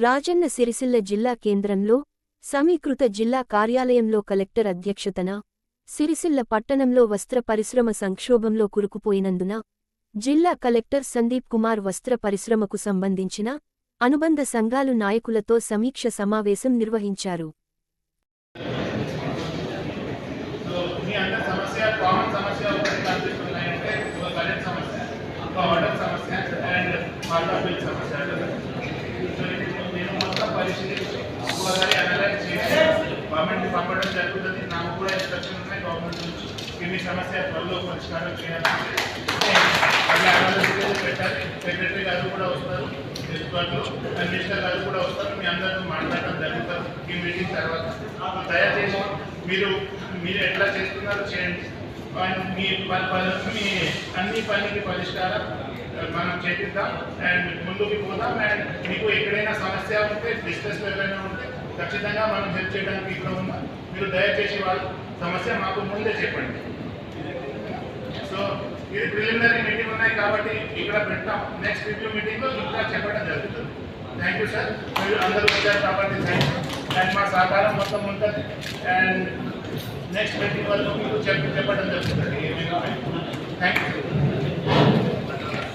రాజన్న సిరిసిల్ల జిల్లా కేంద్రంలో సమీకృత జిల్లా కార్యాలయంలో కలెక్టర్ అధ్యక్షతన సిరిసిల్ల పట్టణంలో వస్త్ర పరిశ్రమ సంక్షోభంలో కురుకుపోయినందున జిల్లా కలెక్టర్ సందీప్ కుమార్ వస్త్ర పరిశ్రమకు సంబంధించిన అనుబంధ సంఘాలు నాయకులతో సమీక్ష సమావేశం నిర్వహించారు. గవర్నమెంట్ పంపడం జరుగుతుంది. నాకు కూడా ఇన్స్ట్రక్షన్ ఉన్నాయి గవర్నమెంట్ నుంచి మీ సమస్య త్వరలో పరిష్కారం చేయాలంటే పెట్టాలి. సెక్రటరీ గారు కూడా వస్తారు, మినిస్టర్ గారు కూడా వస్తారు, మీ అందరితో మాట్లాడడం జరుగుతుంది ఈ మీటింగ్ తర్వాత. దయచేసి మీరు ఎట్లా చేస్తున్నారో చేయండి. మీ అన్ని పనికి పరిష్కారం మనం చేపిద్దాం అండ్ ముందుకు పోదాం. అండ్ మీకు ఎక్కడైనా సమస్య ఉంటే డిస్కస్ ఏదైనా ఉంటే ఖచ్చితంగా మనం హెల్ప్ చేయడానికి ఇక్కడ ఉన్నాం. మీరు దయచేసి వాళ్ళ సమస్య మాకు ముందే చెప్పండి. సో ఇది ప్రిలిమినరీ మీటింగ్ ఉన్నాయి కాబట్టి ఇక్కడ పెట్టాం. నెక్స్ట్ రివ్యూ మీటింగ్లో ఇంకా చెప్పడం జరుగుతుంది. Thank you sir. మీరు అందరూ వచ్చారు కాబట్టి థ్యాంక్ యూ. అండ్ మా సహకారం మొత్తం ఉంటుంది. అండ్ నెక్స్ట్ మీటింగ్ వరకు మీకు చెప్పడం జరుగుతుంది. Thank you.